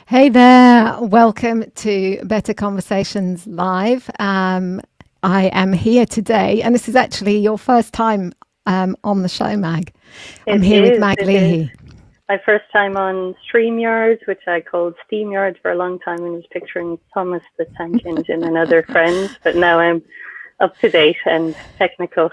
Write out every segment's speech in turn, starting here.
Hey there, welcome to Better Conversations Live. I am here today, and this is actually your first time on the show, Mag. I'm here with Mag Leahy. My first time on StreamYard, which I called SteamYard for a long time and was picturing Thomas the Tank Engine and other friends, but now I'm up to date and technical.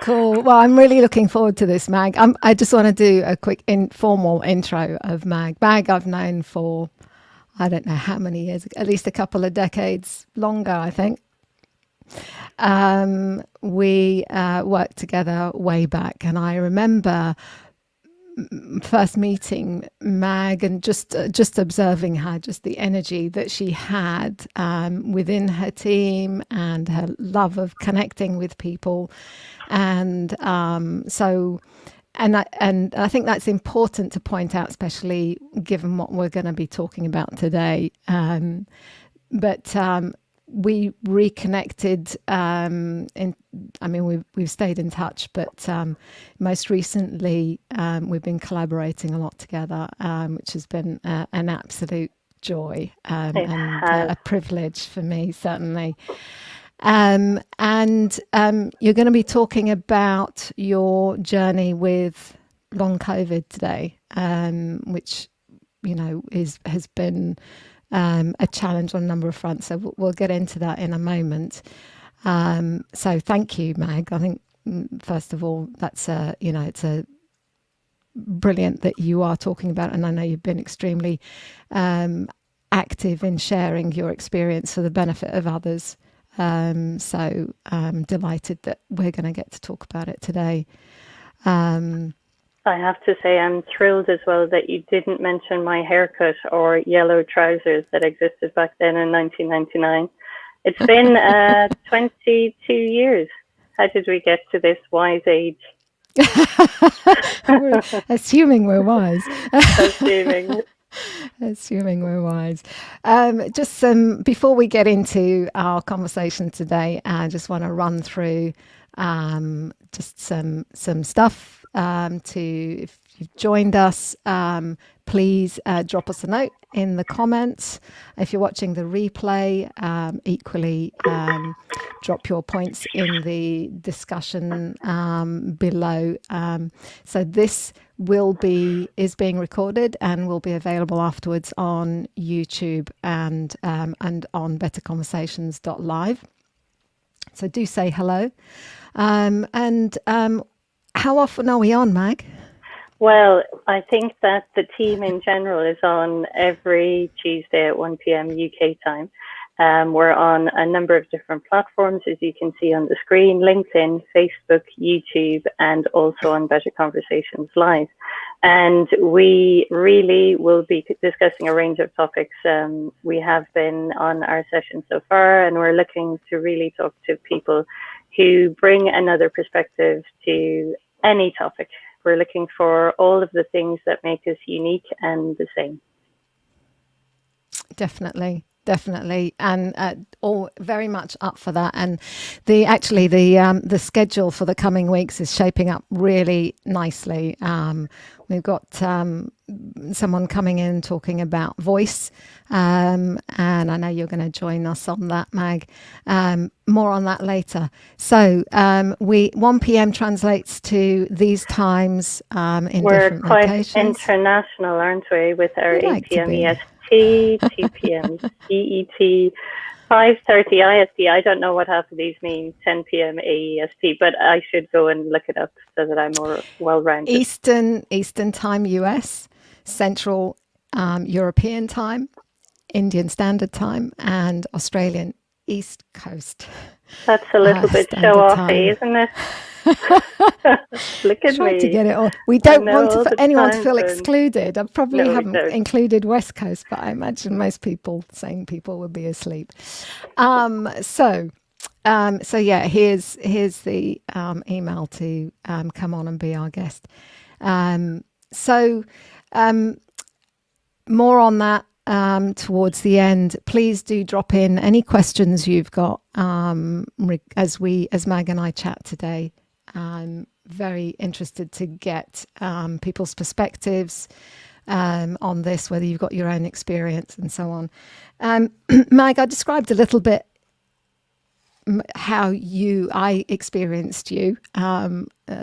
Cool. Well, I'm really looking forward to this, Mag. I just want to do a quick informal intro of Mag. Mag I've known for, I don't know how many years, at least a couple of decades longer, I think. We worked together way back, and I remember first meeting Mag and just observing her, just the energy that she had within her team and her love of connecting with people. And I think that's important to point out, especially given what we're going to be talking about today. We reconnected. We've stayed in touch, but most recently we've been collaborating a lot together, which has been an absolute joy and a privilege for me, certainly. You're going to be talking about your journey with long COVID today, which has been a challenge on a number of fronts. So we'll get into that in a moment. So thank you, Mag. I think first of all, that's it's a brilliant that you are talking about, and I know you've been extremely active in sharing your experience for the benefit of others. So I'm delighted that we're going to get to talk about it today. I have to say I'm thrilled as well that you didn't mention my haircut or yellow trousers that existed back then in 1999. It's been 22 years. How did we get to this wise age? Assuming we're wise. Assuming we're wise. Just before we get into our conversation today, I just want to run through just some stuff. If you've joined us, please drop us a note in the comments. If you're watching the replay, equally drop your points in the discussion below. So this is being recorded and will be available afterwards on YouTube and on BetterConversations.LIVE. So do say hello. How often are we on, Mag? Well, I think that the team in general is on every Tuesday at 1 p.m. UK time. We're on a number of different platforms, as you can see on the screen: LinkedIn, Facebook, YouTube, and also on Better Conversations Live. And we really will be discussing a range of topics. We have been on our session so far, and we're looking to really talk to people who bring another perspective to any topic. We're looking for all of the things that make us unique and the same. Definitely, and all very much up for that. And the schedule for the coming weeks is shaping up really nicely. We've got someone coming in talking about voice, and I know you're going to join us on that, Mag. More on that later. So 1 p.m. translates to these times in different locations. We're quite international, aren't we, with our 8 p.m. EST, 2 p.m. CET, 5:30 IST. I don't know what half of these mean, 10 p.m. AEST, but I should go and look it up so that I'm more well-rounded. Eastern time US, Central European time, Indian Standard Time, and Australian East Coast. That's a little bit show-offy, isn't it? Look at me. To get it all. We don't want anyone to feel excluded. I probably haven't included West Coast, but I imagine most sane people would be asleep. So yeah, here's the email to come on and be our guest. More on that towards the end. Please do drop in any questions you've got as Mag and I chat today. very interested to get people's perspectives on this, whether you've got your own experience and so on. Mag, I described a little bit how I experienced you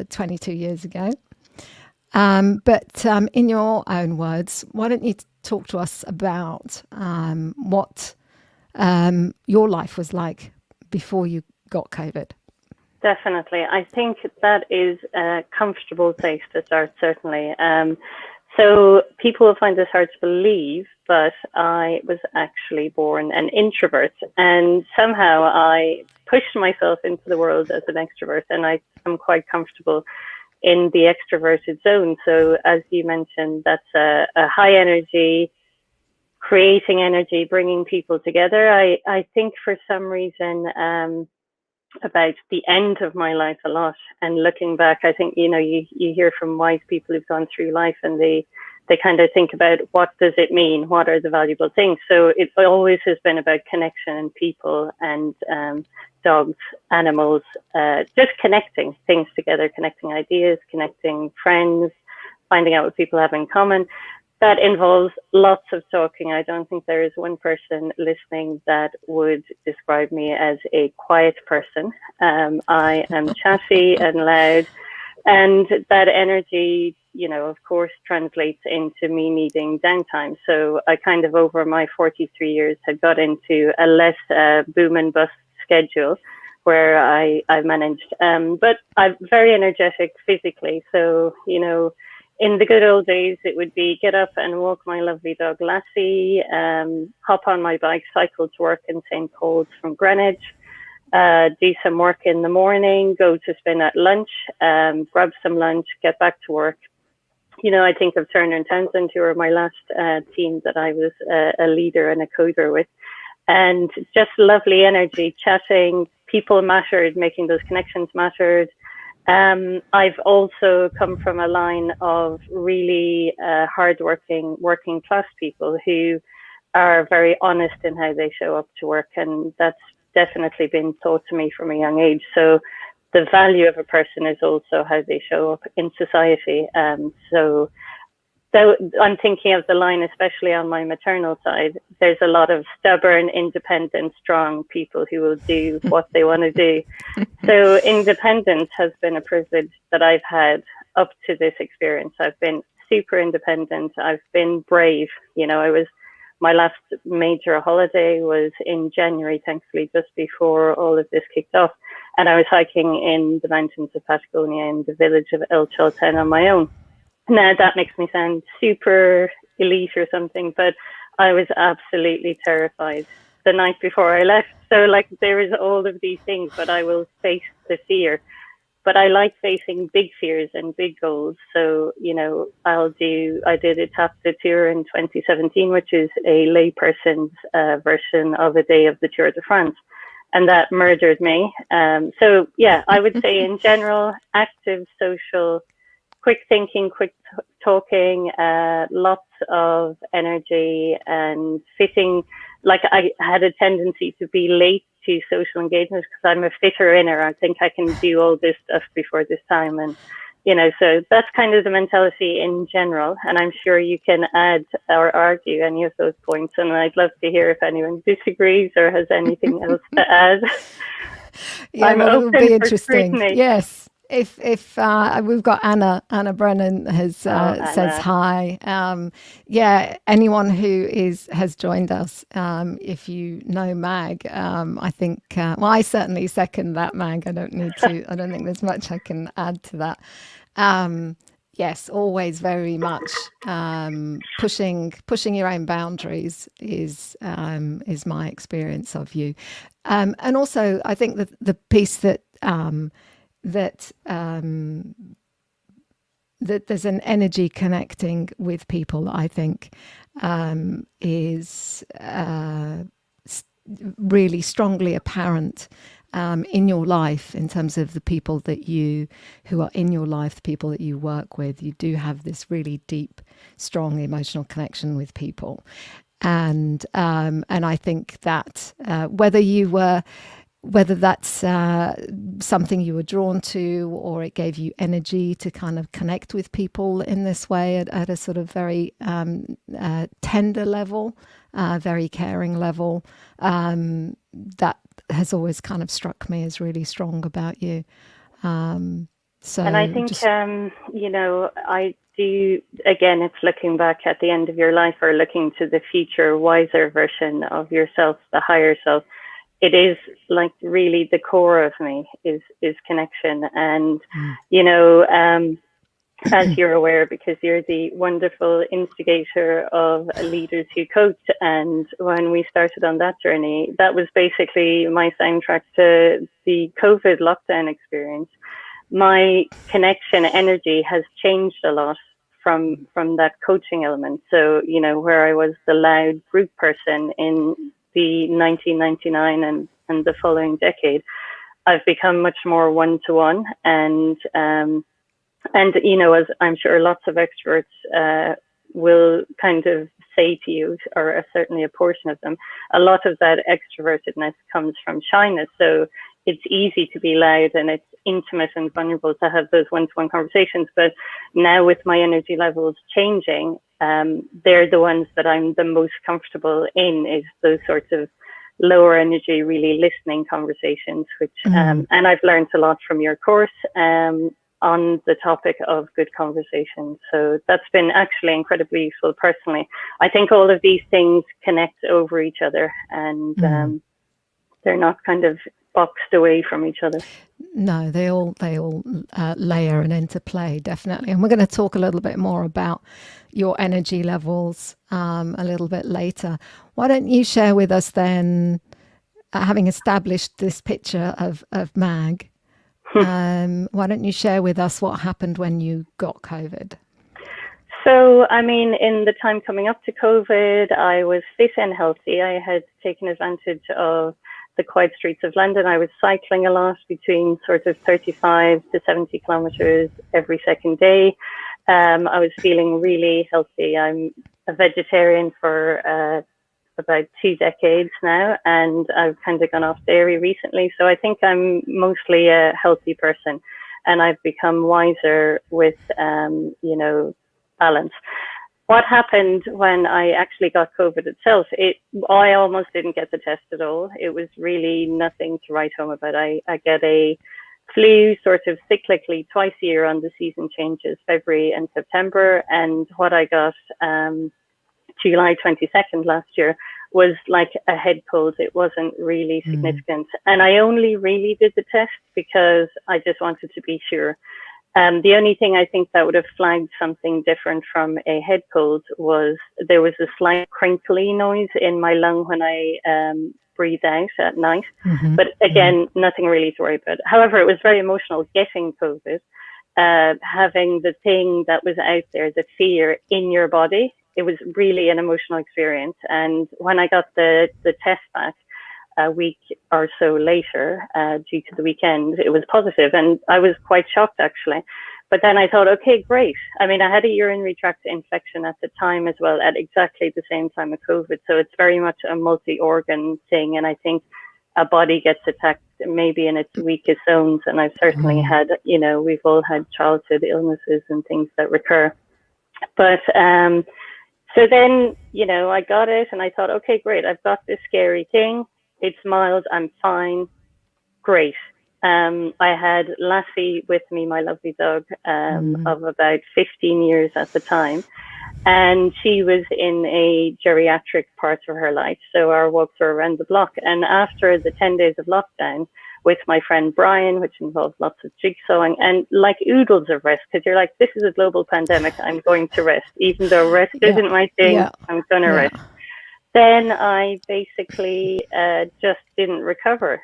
22 years ago. But in your own words, why don't you talk to us about what your life was like before you got COVID? Definitely. I think that is a comfortable place to start, certainly. So people will find this hard to believe, but I was actually born an introvert, and somehow I pushed myself into the world as an extrovert, and I am quite comfortable in the extroverted zone. So as you mentioned, that's a high energy, creating energy, bringing people together. I think for some reason about the end of my life a lot, and looking back, I think, you hear from wise people who've gone through life, and they kind of think about, what does it mean? What are the valuable things? So it always has been about connection and people and dogs, animals, just connecting things together, connecting ideas, connecting friends, finding out what people have in common. That involves lots of talking. I don't think there is one person listening that would describe me as a quiet person. I am chatty and loud, and that energy, of course, translates into me needing downtime. So I kind of, over my 43 years, had got into a less boom and bust schedule where I managed. But I'm very energetic physically. So, in the good old days, it would be get up and walk my lovely dog Lassie, hop on my bike, cycle to work in St. Paul's from Greenwich, do some work in the morning, go to spin at lunch, grab some lunch, get back to work. I think of Turner and Townsend, who were my last team that I was a leader and a coder with. And just lovely energy, chatting, people mattered, making those connections mattered. I've also come from a line of really hardworking, working class people who are very honest in how they show up to work, and that's definitely been taught to me from a young age. So the value of a person is also how they show up in society. So I'm thinking of the line, especially on my maternal side, there's a lot of stubborn, independent, strong people who will do what they want to do. So independence has been a privilege that I've had up to this experience. I've been super independent. I've been brave. My last major holiday was in January, thankfully, just before all of this kicked off. And I was hiking in the mountains of Patagonia in the village of El Chalten on my own. Now, that makes me sound super elite or something, but I was absolutely terrified the night before I left. So, there is all of these things, but I will face the fear. But I like facing big fears and big goals. So, I did a Tap the Tour in 2017, which is a layperson's version of a day of the Tour de France. And that murdered me. So, yeah, I would say in general, active, social, quick thinking, quick talking, lots of energy, and fitting. I had a tendency to be late to social engagements because I'm a fitter inner. I think I can do all this stuff before this time. And, so that's kind of the mentality in general. And I'm sure you can add or argue any of those points. And I'd love to hear if anyone disagrees or has anything else to add. Yeah, it will be interesting. Scrutiny. Yes. If we've got Anna Brennan says hi. Anyone who has joined us, if you know Mag, I think I certainly second that, Mag. I don't think there's much I can add to that. Yes, always very much pushing your own boundaries is my experience of you, and also I think that the piece that there's an energy connecting with people, I think, is really strongly apparent in your life in terms of the people who are in your life, the people that you work with. You do have this really deep, strong emotional connection with people. And I think that whether you were whether that's something you were drawn to, or it gave you energy to kind of connect with people in this way at a sort of very tender level, very caring level. That has always kind of struck me as really strong about you. So, and I think, you know, I do, again, it's looking back at the end of your life or looking to the future, wiser version of yourself, the higher self. It is like really the core of me is connection. And, you know, as you're aware, because you're the wonderful instigator of Leaders Who Coach. And when we started on that journey, that was basically my soundtrack to the COVID lockdown experience. My connection energy has changed a lot from that coaching element. So, you know, where I was the loud group person in the 1999 and the following decade, I've become much more one-to-one. And you know, as I'm sure lots of extroverts will kind of say to you, or certainly a portion of them, a lot of that extrovertedness comes from shyness. So it's easy to be loud and it's intimate and vulnerable to have those one-to-one conversations. But now with my energy levels changing, they're the ones that I'm the most comfortable in, is those sorts of lower energy, really listening conversations, which, and I've learned a lot from your course on the topic of good conversation. So that's been actually incredibly useful personally. I think all of these things connect over each other, and they're not kind of boxed away from each other. No, they all layer and interplay, definitely. And we're going to talk a little bit more about your energy levels a little bit later. Why don't you share with us then, having established this picture of Mag, why don't you share with us what happened when you got COVID? So, I mean, in the time coming up to COVID, I was fit and healthy. I had taken advantage of the quiet streets of London. I was cycling a lot, between sort of 35 to 70 kilometers every second day. I was feeling really healthy. I'm a vegetarian for about 2 decades now, and I've kind of gone off dairy recently. So I think I'm mostly a healthy person, and I've become wiser with, you know, balance. What happened when I actually got COVID itself, I almost didn't get the test at all. It was really nothing to write home about. I get a flu sort of cyclically twice a year on the season changes, February and September. And what I got July 22nd last year was like a head cold. It wasn't really significant. And I only really did the test because I just wanted to be sure. The only thing I think that would have flagged something different from a head cold was there was a slight crinkly noise in my lung when I breathe out at night. But again, nothing really to worry about. However, it was very emotional getting COVID, having the thing that was out there, the fear in your body. It was really an emotional experience. And when I got the test back a week or so later, due to the weekend, it was positive, and I was quite shocked actually. But then I thought, okay, great. I mean, I had a urinary tract infection at the time as well, at exactly the same time of COVID. So it's very much a multi-organ thing. And I think a body gets attacked maybe in its weakest zones. And I've certainly had, you know, we've all had childhood illnesses and things that recur. But so then, you know, I got it and I thought, okay, great. I've got this scary thing. It's mild. I'm fine. Great. I had Lassie with me, my lovely dog, of about 15 years at the time. And she was in a geriatric part of her life. So our walks were around the block. And after the 10 days of lockdown with my friend Brian, which involved lots of jigsawing and like oodles of rest, because you're like, this is a global pandemic. I'm going to rest. Even though rest isn't my thing, I'm going to rest. Then I basically just didn't recover.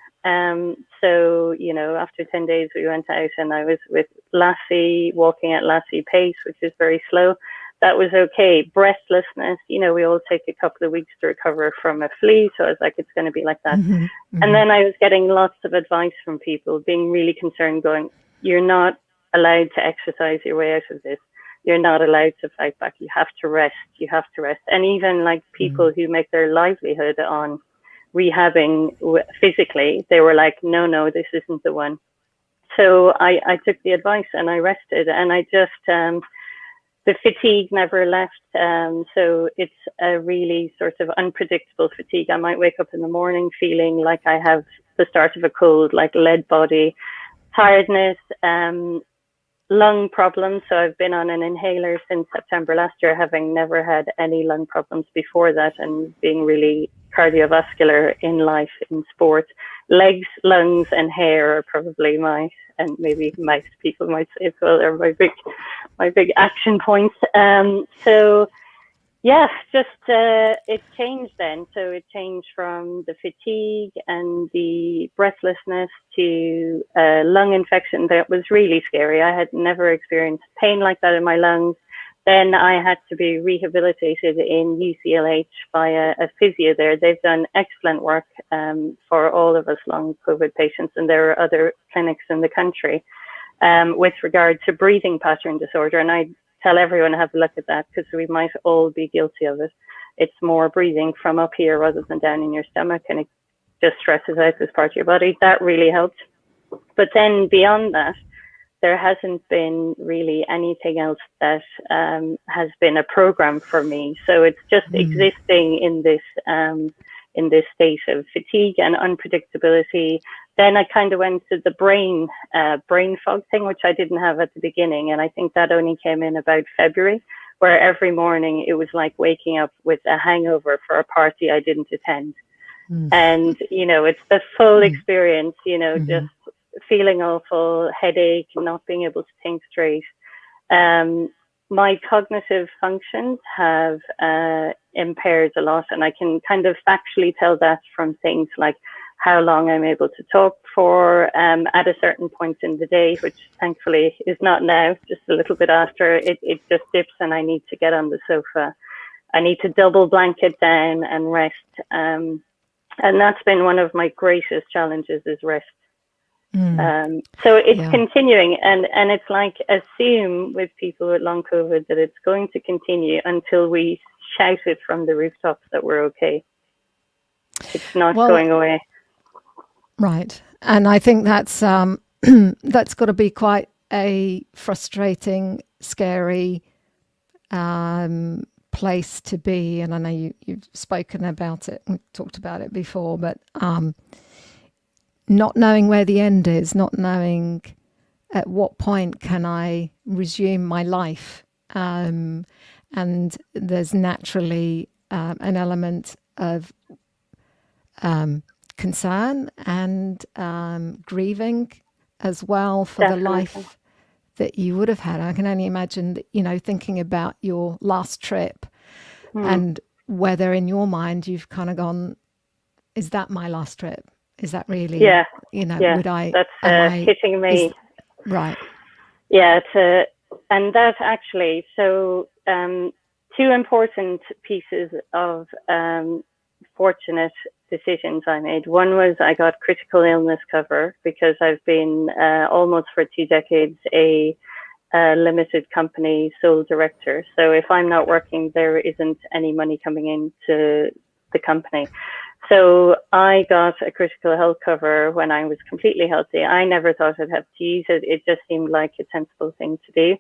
So, you know, after 10 days, we went out and I was with Lassie, walking at Lassie pace, which is very slow. That was okay. Breathlessness, you know, we all take a couple of weeks to recover from a flu. So I was like, it's going to be like that. And then I was getting lots of advice from people being really concerned, going, you're not allowed to exercise your way out of this. You're not allowed to fight back. You have to rest. You have to rest. And even like people who make their livelihood on rehabbing physically, they were like, no, this isn't the one. So I took the advice and I rested, and I just, the fatigue never left. So it's a really sort of unpredictable fatigue. I might wake up in the morning feeling like I have the start of a cold, like lead body, tiredness, lung problems. So I've been on an inhaler since September last year, having never had any lung problems before that, and being really cardiovascular in life, in sport. Legs, lungs, and hair are probably and maybe most people might say as well, are my big action points. So yeah, just it changed then. So it changed from the fatigue and the breathlessness to lung infection that was really scary. I had never experienced pain like that in my lungs. Then I had to be rehabilitated in UCLH by a physio there. They've done excellent work for all of us long COVID patients, and there are other clinics in the country with regard to breathing pattern disorder. And I tell everyone to have a look at that, because we might all be guilty of it. It's more breathing from up here rather than down in your stomach, and it just stresses out this part of your body. That really helped. But then beyond that, there hasn't been really anything else that has been a program for me. So it's just existing in this state of fatigue and unpredictability. Then I kind of went to the brain fog thing, which I didn't have at the beginning. And I think that only came in about February, where every morning it was like waking up with a hangover for a party I didn't attend. And, it's the full experience, just feeling awful, headache, not being able to think straight. My cognitive functions have impaired a lot, and I can kind of factually tell that from things like how long I'm able to talk for at a certain point in the day, which thankfully is not now, just a little bit after. It just dips and I need to get on the sofa. I need to double blanket down and rest. And that's been one of my greatest challenges, is rest. So it's continuing, and it's like, assume with people with long COVID that it's going to continue until we shout it from the rooftops that we're okay. It's not going away. Right. And I think that's that's got to be quite a frustrating, scary place to be. And I know you've spoken about it, we've talked about it before, but not knowing where the end is, not knowing at what point can I resume my life. And there's naturally an element of concern and grieving as well for the life that you would have had. I can only imagine that, thinking about your last trip and whether in your mind you've kind of gone, is that my last trip? Is that really, would I? That's hitting me. Right. Yeah, and that actually, so two important pieces of fortunate decisions I made. One was I got critical illness cover, because I've been almost for 2 decades a limited company sole director. So if I'm not working, there isn't any money coming into the company. So I got a critical health cover when I was completely healthy. I never thought I'd have to use it. It just seemed like a sensible thing to do.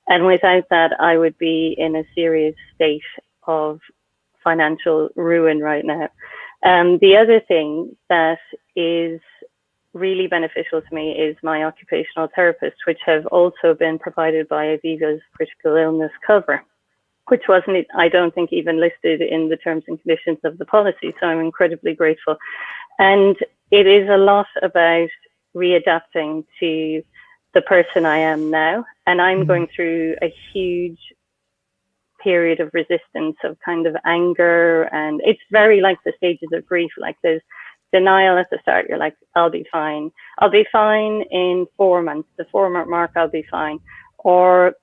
And without that, I would be in a serious state of financial ruin right now. The other thing that is really beneficial to me is my occupational therapists, which have also been provided by Aviva's critical illness cover, which wasn't, I don't think, even listed in the terms and conditions of the policy. So I'm incredibly grateful. And it is a lot about readapting to the person I am now. And I'm going through a huge period of resistance, of kind of anger. And it's very like the stages of grief. Like there's denial at the start. You're like, I'll be fine. I'll be fine in 4 months. The 4-month mark, I'll be fine. Or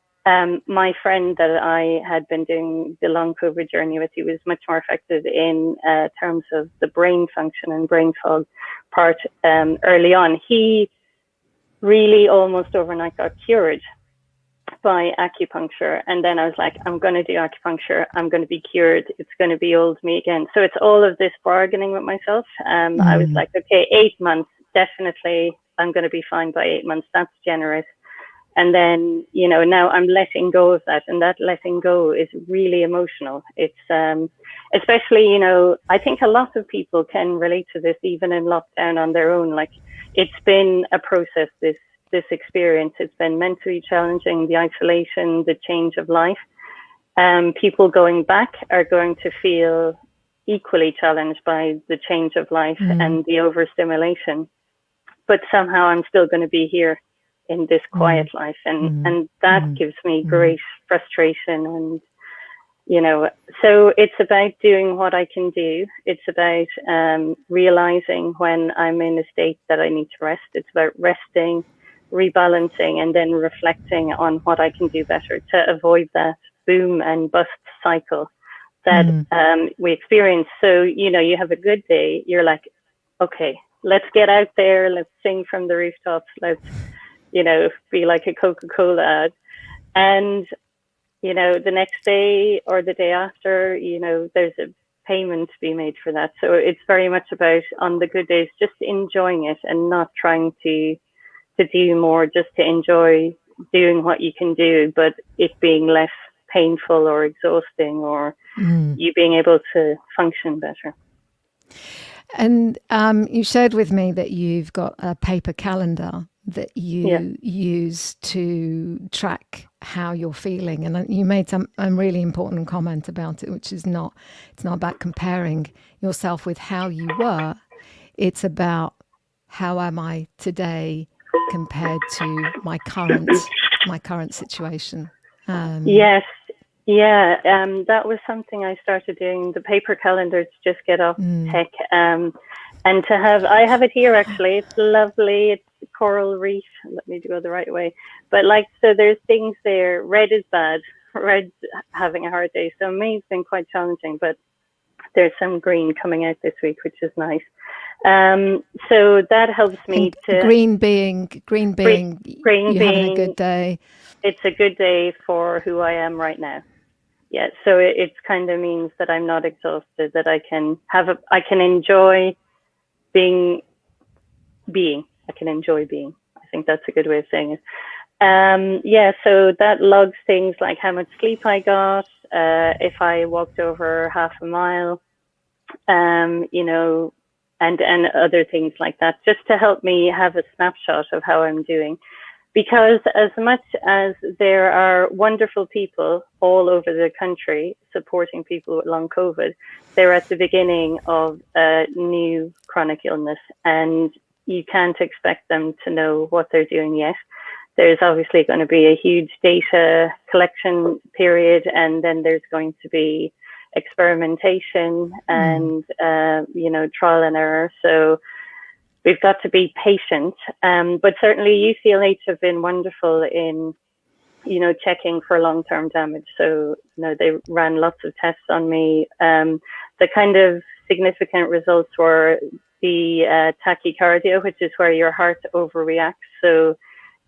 my friend that I had been doing the long COVID journey with, he was much more affected in terms of the brain function and brain fog part early on. He really almost overnight got cured. by acupuncture, and then I was like, I'm going to do acupuncture. I'm going to be cured. It's going to be old me again. So it's all of this bargaining with myself. I was like, okay, 8 months, definitely I'm going to be fine by 8 months. That's generous. And then, now I'm letting go of that. And that letting go is really emotional. It's, especially, I think a lot of people can relate to this, even in lockdown on their own. Like, it's been a process, this experience. It's been mentally challenging, the isolation, the change of life. People going back are going to feel equally challenged by the change of life and the overstimulation. But somehow I'm still going to be here in this quiet life. And that gives me great frustration. And, so it's about doing what I can do. It's about realizing when I'm in a state that I need to rest. It's about resting, rebalancing, and then reflecting on what I can do better to avoid that boom and bust cycle that we experience. So, you have a good day. You're like, okay, let's get out there. Let's sing from the rooftops. Let's, be like a Coca-Cola ad. And, the next day or the day after, there's a payment to be made for that. So it's very much about, on the good days, just enjoying it and not trying to do more, just to enjoy doing what you can do, but it being less painful or exhausting, or you being able to function better. And you shared with me that you've got a paper calendar that you use to track how you're feeling. And you made a really important comment about it, which is it's not about comparing yourself with how you were. It's about, how am I today compared to my current situation? Yes. Yeah, that was something I started doing, the paper calendar, to just get off tech. And I have it here actually. It's lovely. It's coral reef. Let me go the right way. But so there's things there. Red is bad. Red's having a hard day. So me, it's been quite challenging, but there's some green coming out this week, which is nice. So that helps me to... Green being having a good day. It's a good day for who I am right now. Yeah, so it kind of means that I'm not exhausted, that I can enjoy being. I can enjoy being. I think that's a good way of saying it. So that logs things like how much sleep I got, if I walked over half a mile, and other things like that, just to help me have a snapshot of how I'm doing. Because as much as there are wonderful people all over the country supporting people with long COVID, they're at the beginning of a new chronic illness, and you can't expect them to know what they're doing yet. There's obviously going to be a huge data collection period, and then there's going to be experimentation and, trial and error. So we've got to be patient, but certainly UCLH have been wonderful in, checking for long-term damage. So, they ran lots of tests on me. The kind of significant results were the tachycardia, which is where your heart overreacts. So,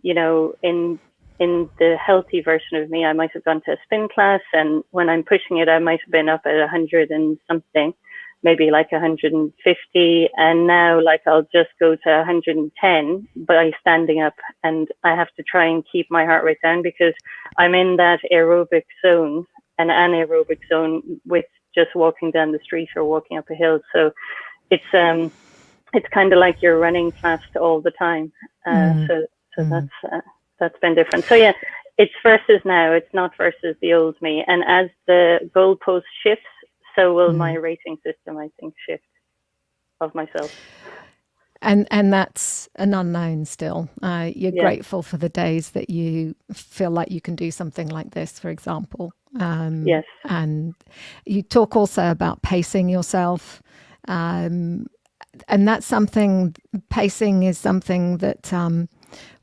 in the healthy version of me, I might have gone to a spin class, and when I'm pushing it, I might have been up at 100 and something. Maybe like 150, and now I'll just go to 110 by standing up, and I have to try and keep my heart rate down because I'm in that aerobic zone, an anaerobic zone, with just walking down the street or walking up a hill. So it's kind of like you're running fast all the time. So that's been different. So yeah, it's versus now. It's not versus the old me. And as the goalpost shifts, so will my rating system, I think, shift of myself. And that's an unknown still. You're grateful for the days that you feel like you can do something like this, for example. Yes. And you talk also about pacing yourself. And that's something, pacing is something that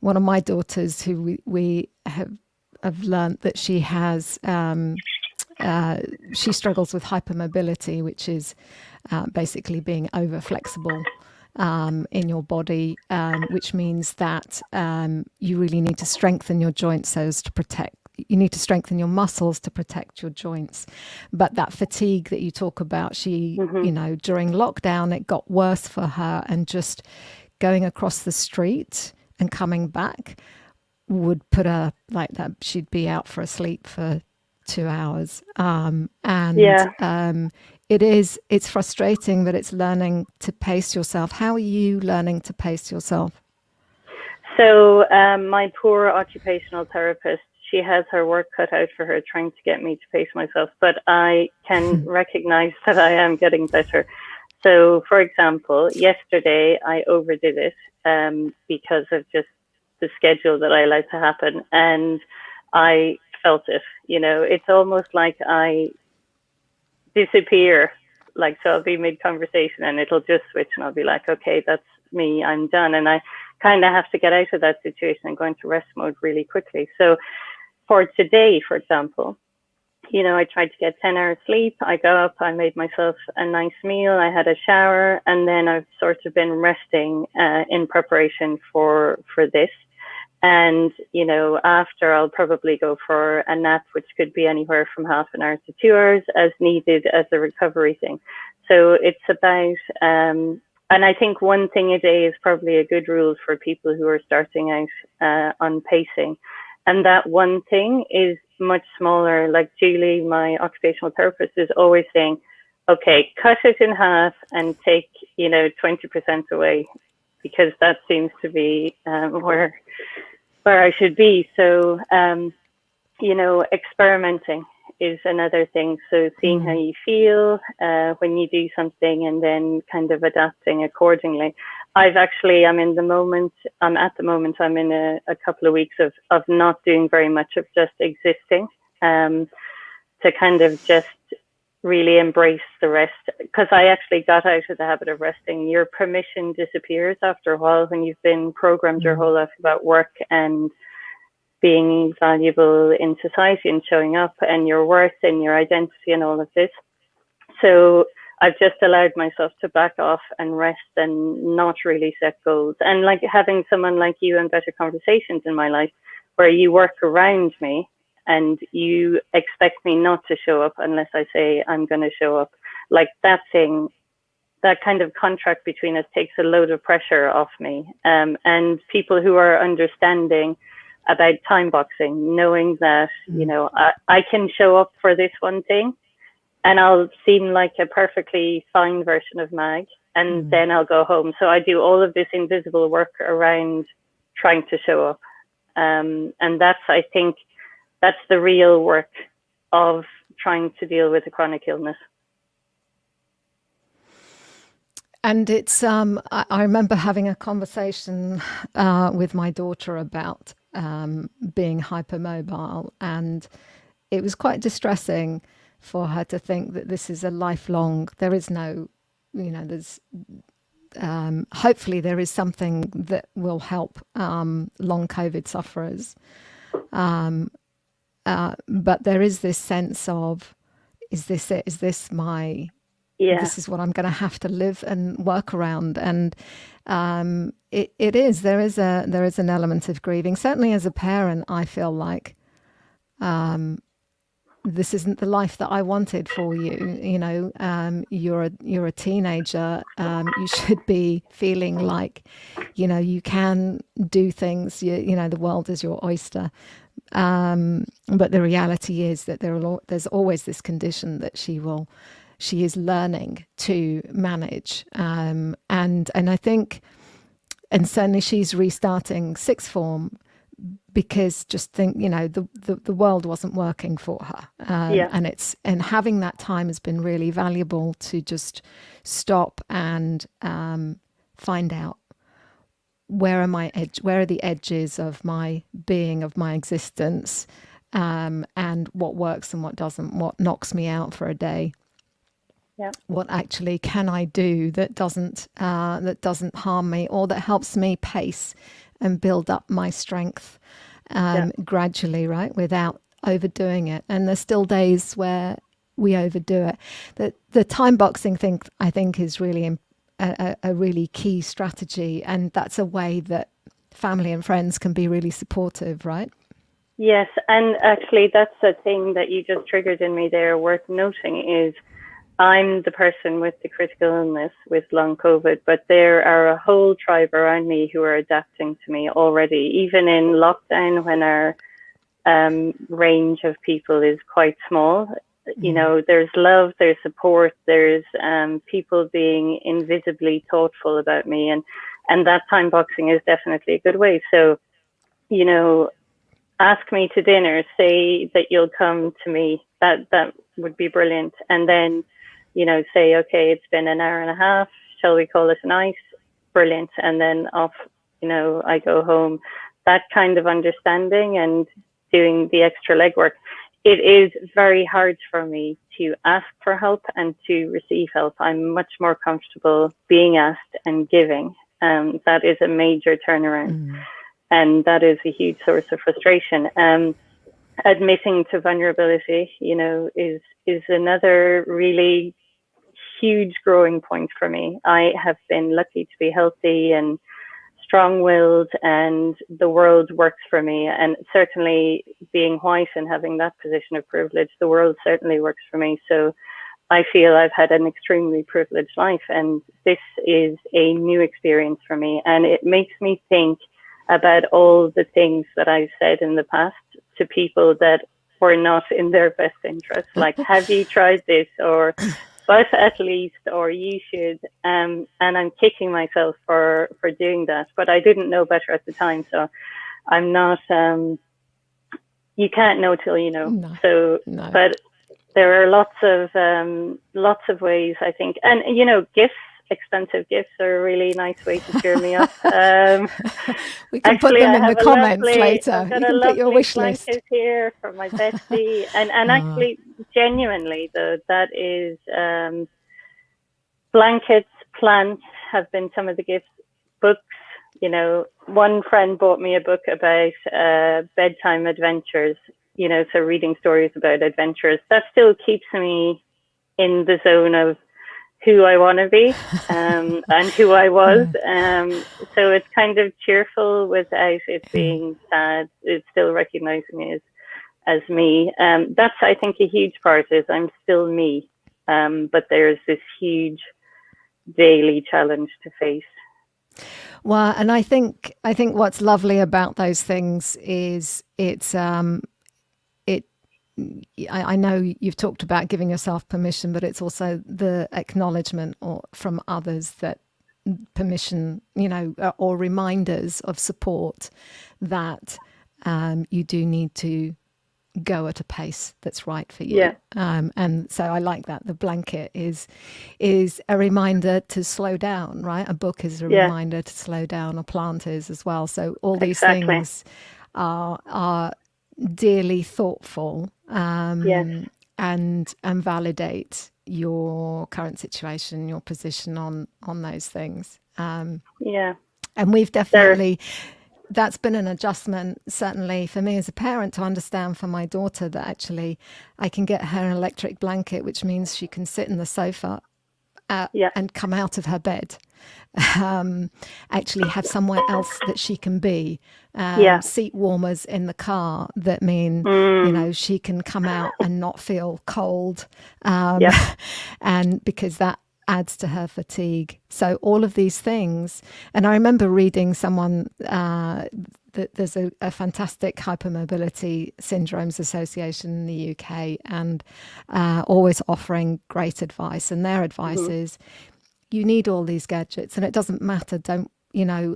one of my daughters, who we have learned that she has... she struggles with hypermobility, which is basically being over flexible in your body, which means that you really need to strengthen your joints so as to protect you need to strengthen your muscles to protect your joints. But that fatigue that you talk about, she, you know, during lockdown, it got worse for her, and just going across the street and coming back would put her like that. She'd be out for a sleep for 2 hours. It's frustrating, but it's learning to pace yourself. How are you learning to pace yourself? So my poor occupational therapist, she has her work cut out for her trying to get me to pace myself, but I can recognize that I am getting better. So, for example, yesterday I overdid it because of just the schedule that I allowed to happen, and I felt it. You know, it's almost like I disappear. Like, so I'll be mid-conversation and it'll just switch, and I'll be like, okay, that's me, I'm done. And I kind of have to get out of that situation and go into rest mode really quickly. So for today, for example, you know, I tried to get 10 hours sleep. I got up, I made myself a nice meal, I had a shower, and then I've sort of been resting in preparation for this. And, you know, after I'll probably go for a nap, which could be anywhere from half an hour to 2 hours as needed as a recovery thing. So it's about, and I think one thing a day is probably a good rule for people who are starting out on pacing. And that one thing is much smaller. Like Julie, my occupational therapist, is always saying, okay, cut it in half and take, you know, 20% away, because that seems to be where I should be. So, you know, experimenting is another thing. So seeing how you feel when you do something, and then kind of adapting accordingly. I'm at the moment, I'm in a couple of weeks of not doing very much, of just existing, to kind of just really embrace the rest. Because I actually got out of the habit of resting. Your permission disappears after a while when you've been programmed your whole life about work and being valuable in society and showing up and your worth and your identity and all of this. So I've just allowed myself to back off and rest and not really set goals. And like having someone like you and Better Conversations in my life, where you work around me and you expect me not to show up unless I say I'm going to show up. Like that thing, that kind of contract between us takes a load of pressure off me. And people who are understanding about time boxing, knowing that, you know, I can show up for this one thing and I'll seem like a perfectly fine version of Mag, and then I'll go home. So I do all of this invisible work around trying to show up. And that's, I think, that's the real work of trying to deal with a chronic illness. And it's, I remember having a conversation with my daughter about being hypermobile, and it was quite distressing for her to think that this is a lifelong, there is no, you know, there's, hopefully there is something that will help long COVID sufferers. But there is this sense of, is this it? Is this my, this is what I'm going to have to live and work around? And there is an element of grieving. Certainly as a parent, I feel like this isn't the life that I wanted for you. You know, you're a teenager. You should be feeling like, you know, you can do things. You know, the world is your oyster. But the reality is that there's always this condition that she is learning to manage. And I think, and certainly she's restarting sixth form, because just think, you know, the world wasn't working for her. And having that time has been really valuable to just stop and find out where are the edges of my being, of my existence, and what works and what doesn't, what knocks me out for a day. What actually can I do that doesn't harm me, or that helps me pace and build up my strength gradually, right, without overdoing it. And there's still days where we overdo it. The time boxing thing, I think, is really a really key strategy, and that's a way that family and friends can be really supportive, right? Yes, and actually that's a thing that you just triggered in me there worth noting is I'm the person with the critical illness with long COVID, but there are a whole tribe around me who are adapting to me already, even in lockdown when our range of people is quite small. You know, there's love, there's support, there's people being invisibly thoughtful about me, and that time boxing is definitely a good way. So, you know, ask me to dinner, say that you'll come to me. That would be brilliant. And then, you know, say, okay, it's been an hour and a half. Shall we call it a night? Brilliant. And then off, you know, I go home. That kind of understanding and doing the extra legwork. It is very hard for me to ask for help and to receive help. I'm much more comfortable being asked and giving. That is a major turnaround. And that is a huge source of frustration. Admitting to vulnerability, you know, is another really huge growing point for me. I have been lucky to be healthy and strong-willed, and the world works for me. And certainly being white and having that position of privilege, the world certainly works for me. So I feel I've had an extremely privileged life, and this is a new experience for me. And it makes me think about all the things that I've said in the past to people that were not in their best interest, like, have you tried this, or but at least, or you should, and I'm kicking myself for doing that, but I didn't know better at the time, so I'm not, you can't know till you know. No. But there are lots of ways, I think, and you know, gifts, expensive gifts are a really nice way to cheer me up. We can put them in the comments later. You can put your wish list here for my bestie, and actually, genuinely though, that is blankets, plants have been some of the gifts. Books, you know, one friend bought me a book about bedtime adventures. You know, so reading stories about adventures, that still keeps me in the zone of who I want to be and who I was. So it's kind of cheerful without it being sad. It's still recognizing me as me. That's, I think, a huge part is I'm still me. But there's this huge daily challenge to face. Well, and I think what's lovely about those things is I know you've talked about giving yourself permission, but it's also the acknowledgement from others that permission, you know, or reminders of support that you do need to go at a pace that's right for you. And so I like that. The blanket is a reminder to slow down, right? A book is a reminder to slow down. A plant is as well. So all these things are dearly thoughtful and validate your current situation, your position on those things. And we've definitely that's been an adjustment, certainly for me as a parent, to understand for my daughter that actually I can get her an electric blanket, which means she can sit in the sofa and come out of her bed. Actually have somewhere else that she can be. Seat warmers in the car that mean, you know, she can come out and not feel cold. And because that adds to her fatigue. So all of these things. And I remember reading someone that there's a fantastic hypermobility syndromes association in the UK, and always offering great advice. And their advice is, you need all these gadgets, and it doesn't matter. Don't, you know,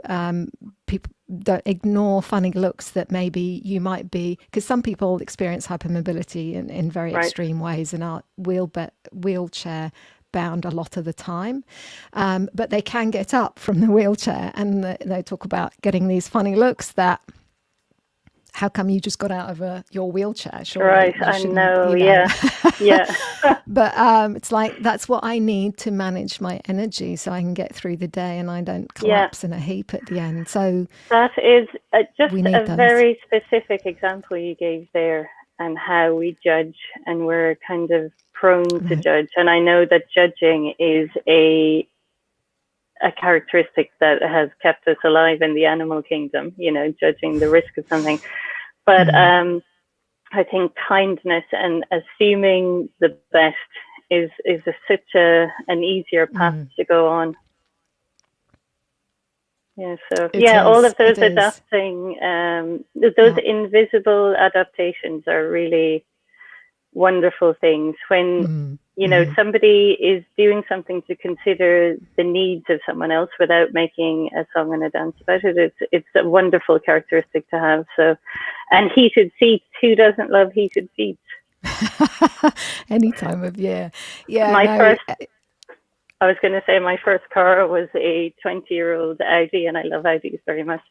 people don't ignore funny looks that maybe you might be, because some people experience hypermobility in very extreme ways and are wheelchair bound a lot of the time, but they can get up from the wheelchair, and they talk about getting these funny looks that, how come you just got out of your wheelchair? Surely I know, you know. But it's like, that's what I need to manage my energy so I can get through the day and I don't collapse in a heap at the end. So that is just a very specific example you gave there, and how we judge, and we're kind of prone to judge. And I know that judging is a characteristic that has kept us alive in the animal kingdom, you know, judging the risk of something. But I think kindness and assuming the best is such an easier path to go on. Yeah, so all of those adapting, those invisible adaptations are really wonderful things. When you know somebody is doing something to consider the needs of someone else without making a song and a dance about it, it's a wonderful characteristic to have. So, and heated seats, who doesn't love heated seats? Any time of year. Yeah. I was going to say my first car was a 20-year-old Audi, and I love Audis very much.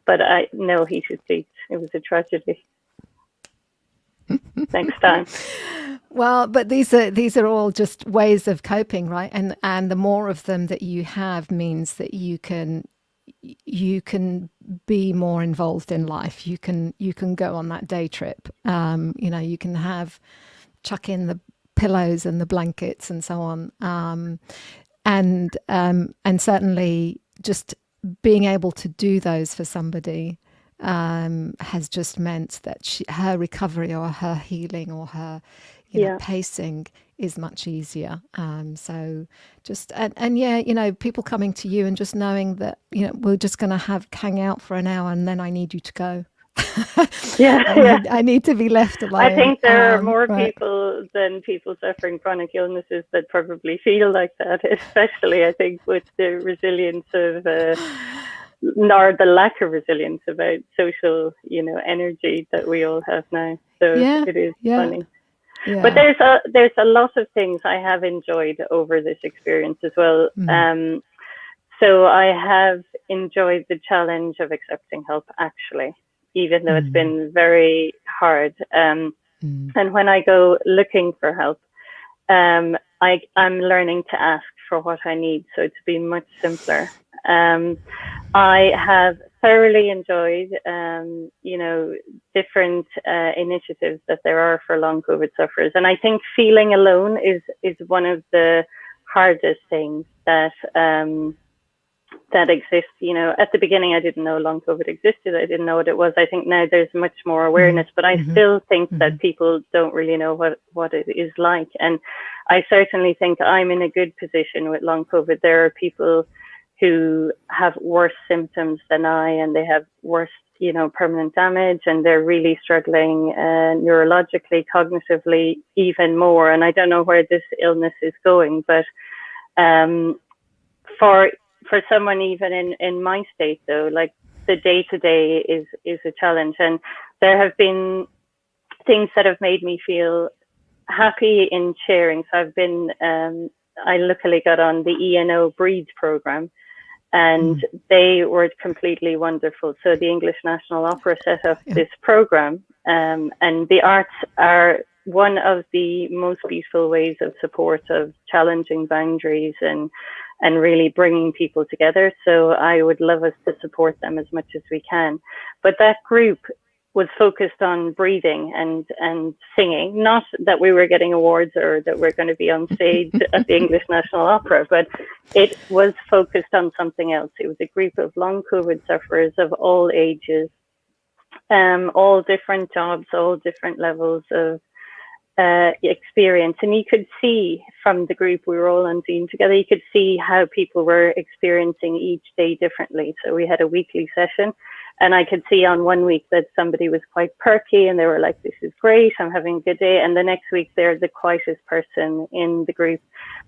But no heated seats. It was a tragedy. Next time. Well, but these are all just ways of coping, right? And the more of them that you have means that you can be more involved in life. You can go on that day trip. You know, you can chuck in the pillows and the blankets and so on. And certainly just being able to do those for somebody has just meant that her recovery or her healing or her pacing is much easier. So just and you know, people coming to you and just knowing that, you know, we're just going to hang out for an hour and then I need you to go. I need to be left alone. I think there are more people than people suffering chronic illnesses that probably feel like that, especially I think with the resilience of nor the lack of resilience about social, you know, energy that we all have now. So it is funny. Yeah. But there's a lot of things I have enjoyed over this experience as well. So I have enjoyed the challenge of accepting help, actually, even though it's been very hard. And when I go looking for help, I'm learning to ask for what I need, so to be much simpler. I have thoroughly enjoyed, you know, different initiatives that there are for long COVID sufferers. And I think feeling alone is one of the hardest things that exists. You know, at the beginning, I didn't know long COVID existed. I didn't know what it was. I think now there's much more awareness, but I still think that people don't really know what it is like. And I certainly think I'm in a good position with long COVID. There are people who have worse symptoms than I, and they have worse, you know, permanent damage, and they're really struggling neurologically, cognitively, even more. And I don't know where this illness is going, but for someone even in my state, though, like the day-to-day is a challenge. And there have been things that have made me feel happy in sharing. So I've been, I luckily got on the ENO Breathe program, and they were completely wonderful. So the English National Opera set up this program, and the arts are one of the most beautiful ways of support of challenging boundaries and really bringing people together. So I would love us to support them as much as we can. But that group was focused on breathing and singing, not that we were getting awards or that we're going to be on stage at the English National Opera, but it was focused on something else. It was a group of long COVID sufferers of all ages, all different jobs, all different levels of experience. And you could see from the group, we were all on Zoom together, you could see how people were experiencing each day differently. So we had a weekly session, and I could see on one week that somebody was quite perky and they were like, this is great, I'm having a good day. And the next week they're the quietest person in the group.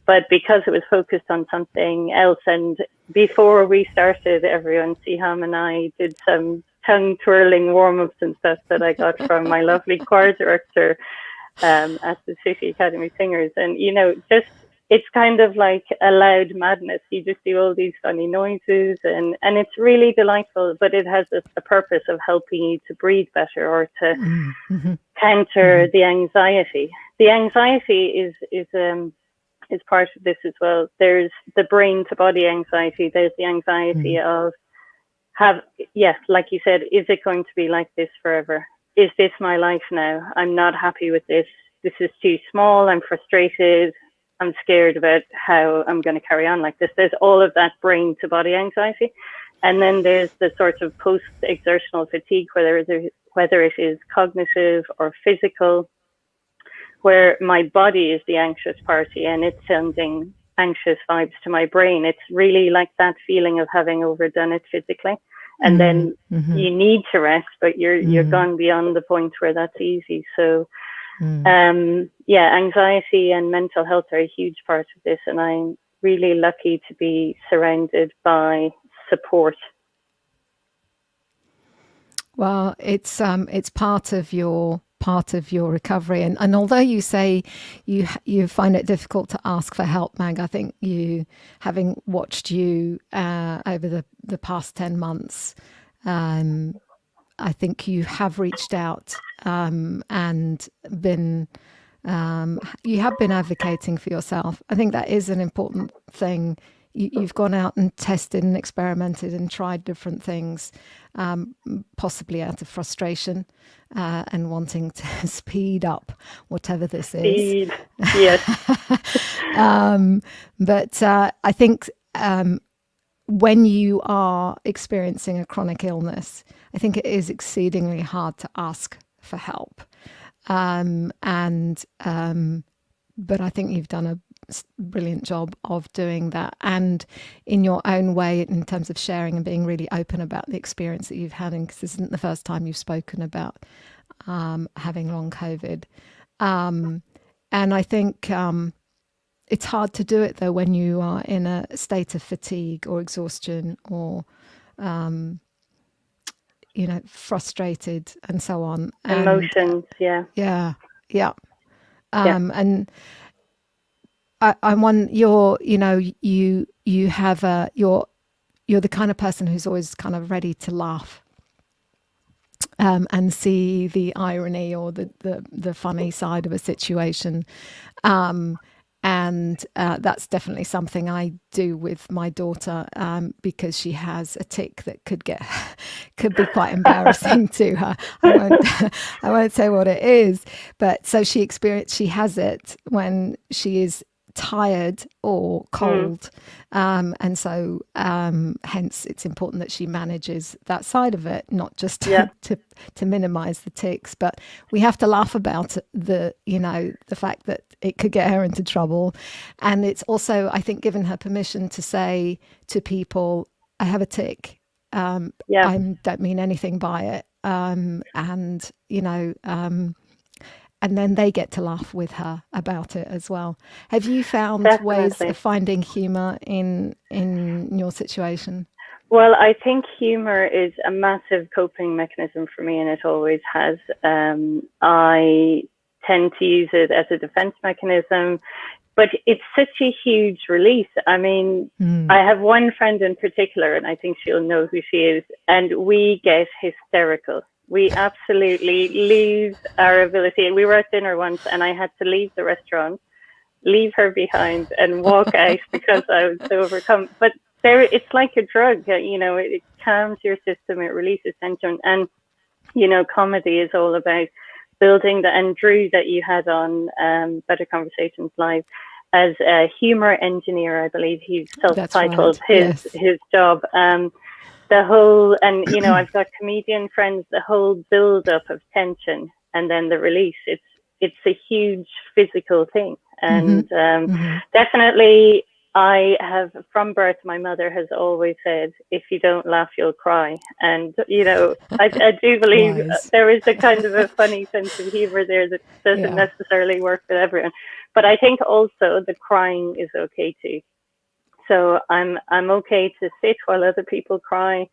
But because it was focused on something else, and before we started, everyone, Sehaam and I did some tongue twirling warm-ups and stuff that I got from my lovely choir director at the City Academy Singers. And, you know, just, it's kind of like a loud madness. You just do all these funny noises, and it's really delightful, but it has a purpose of helping you to breathe better or to counter the anxiety. The anxiety is part of this as well. There's the brain to body anxiety. There's the anxiety of like you said, is it going to be like this forever? Is this my life now? I'm not happy with this. This is too small. I'm frustrated. I'm scared about how I'm going to carry on like this. There's all of that brain to body anxiety. And then there's the sort of post-exertional fatigue, whether it is cognitive or physical, where my body is the anxious party and it's sending anxious vibes to my brain. It's really like that feeling of having overdone it physically. And then you need to rest, but you're gone beyond the point where that's easy. So anxiety and mental health are a huge part of this, and I'm really lucky to be surrounded by support. Well, it's part of your recovery, and although you say you find it difficult to ask for help, Mag, I think having watched you over the past 10 months, I think you have reached out and been you have been advocating for yourself. I think that is an important thing. You've gone out and tested and experimented and tried different things, possibly out of frustration and wanting to speed up whatever this is. Yes. But I think when you are experiencing a chronic illness, I think it is exceedingly hard to ask for help. But I think you've done a brilliant job of doing that, and in your own way, in terms of sharing and being really open about the experience that you've had, because this isn't the first time you've spoken about having long COVID. And I think it's hard to do it, though, when you are in a state of fatigue or exhaustion or frustrated and so on. Emotions, Yeah. And I'm one. You're the kind of person who's always kind of ready to laugh and see the irony or the funny side of a situation. And that's definitely something I do with my daughter because she has a tic that could be quite embarrassing to her. I won't say what it is, but so she has it when she is tired or cold, and so hence it's important that she manages that side of it, not just to minimize the tics, but we have to laugh about the fact that it could get her into trouble. And it's also, I think, given her permission to say to people, I have a tic, I don't mean anything by it, and then they get to laugh with her about it as well. Have you found ways of finding humor in your situation? Well, I think humor is a massive coping mechanism for me, and it always has. I tend to use it as a defense mechanism, but it's such a huge release. I mean, I have one friend in particular, and I think she'll know who she is, and we get hysterical. We absolutely lose our ability. We were at dinner once and I had to leave the restaurant, leave her behind and walk out because I was so overcome. But it's like a drug, it calms your system, it releases tension. And, comedy is all about building and Drew that you had on BetterConversations.LIVE as a humor engineer, I believe he's self-titled his job. The whole, and I've got comedian friends, the whole build up of tension and then the release, it's a huge physical thing. And definitely I have, from birth, my mother has always said, if you don't laugh, you'll cry. And, I do believe there is a kind of a funny sense of humor there that doesn't necessarily work with everyone. But I think also the crying is okay too. So I'm okay to sit while other people cry.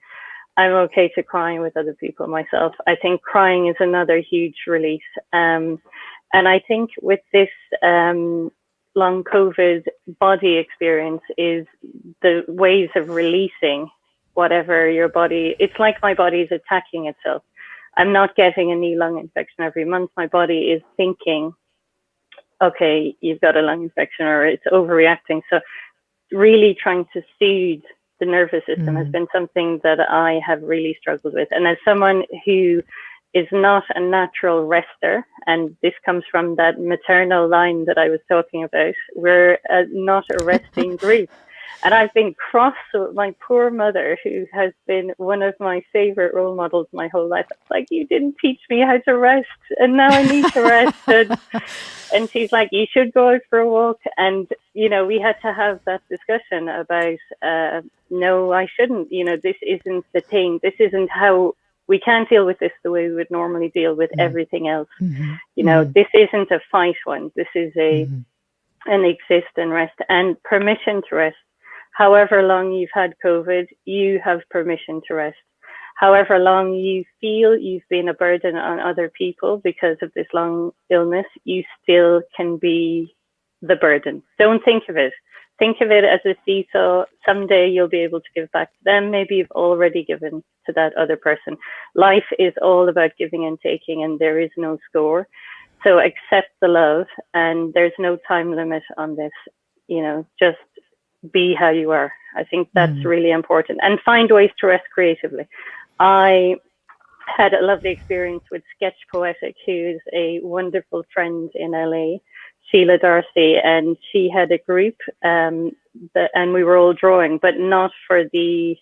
I'm okay to cry with other people myself. I think crying is another huge release. And I think with this long COVID body experience is the ways of releasing whatever your body, it's like my body is attacking itself. I'm not getting a knee lung infection every month. My body is thinking, okay, you've got a lung infection or it's overreacting. So really trying to soothe the nervous system has been something that I have really struggled with. And as someone who is not a natural rester, and this comes from that maternal line that I was talking about, we're not a resting group. And I've been cross with my poor mother, who has been one of my favorite role models my whole life. It's like, you didn't teach me how to rest, and now I need to rest. And she's like, you should go out for a walk. And, you know, we had to have that discussion about, no, I shouldn't. You know, this isn't the thing. This isn't how we can't deal with this the way we would normally deal with everything else. You know, this isn't a fight one. This is an exist and rest, and permission to rest. However long you've had COVID, you have permission to rest. However long you feel you've been a burden on other people because of this long illness, you still can be the burden. Don't think of it. Think of it as a seesaw. Someday you'll be able to give back to them. Maybe you've already given to that other person. Life is all about giving and taking, and there is no score. So accept the love, and there's no time limit on this. You know, just be how you are. I think that's really important, and find ways to rest creatively. I had a lovely experience with Sketch Poetic, who's a wonderful friend in LA, Sheila Darcy, and she had a group, and we were all drawing, but not for the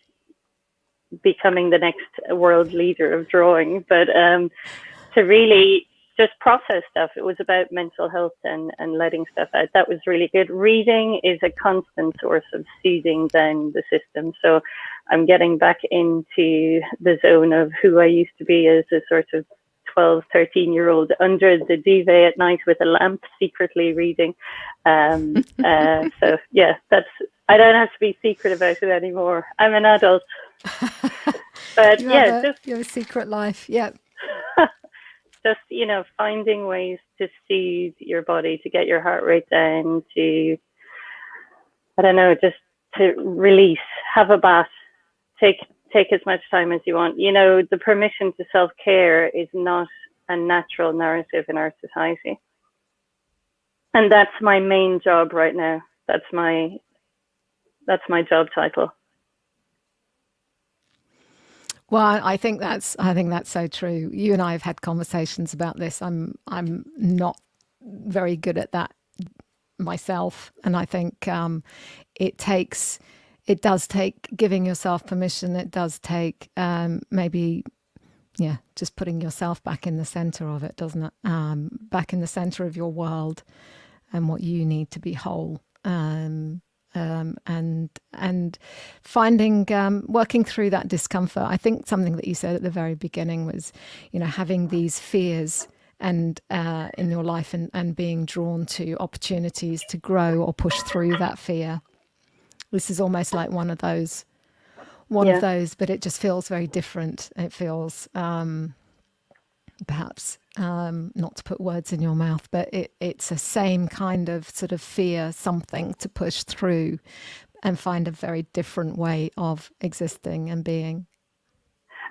becoming the next world leader of drawing, but to really just process stuff. It was about mental health and letting stuff out. That was really good. Reading is a constant source of soothing down the system. So I'm getting back into the zone of who I used to be as a sort of 12, 13-year-old under the duvet at night with a lamp, secretly reading. So yeah, I don't have to be secret about it anymore. I'm an adult. But you have a secret life. Yeah. Just, you know, finding ways to soothe your body, to get your heart rate down, to, I don't know, just to release, have a bath, take as much time as you want. You know, the permission to self-care is not a natural narrative in our society. And that's my main job right now. That's my job title. Well, I think that's so true. You and I have had conversations about this. I'm not very good at that myself, and I think it does take giving yourself permission. It does take maybe just putting yourself back in the center of it, doesn't it? Back in the center of your world and what you need to be whole. And finding, working through that discomfort. I think something that you said at the very beginning was, you know, having these fears and in your life and being drawn to opportunities to grow or push through that fear. This is almost like one of those, but it just feels very different. It feels perhaps not to put words in your mouth, but it's a same kind of sort of fear, something to push through and find a very different way of existing and being.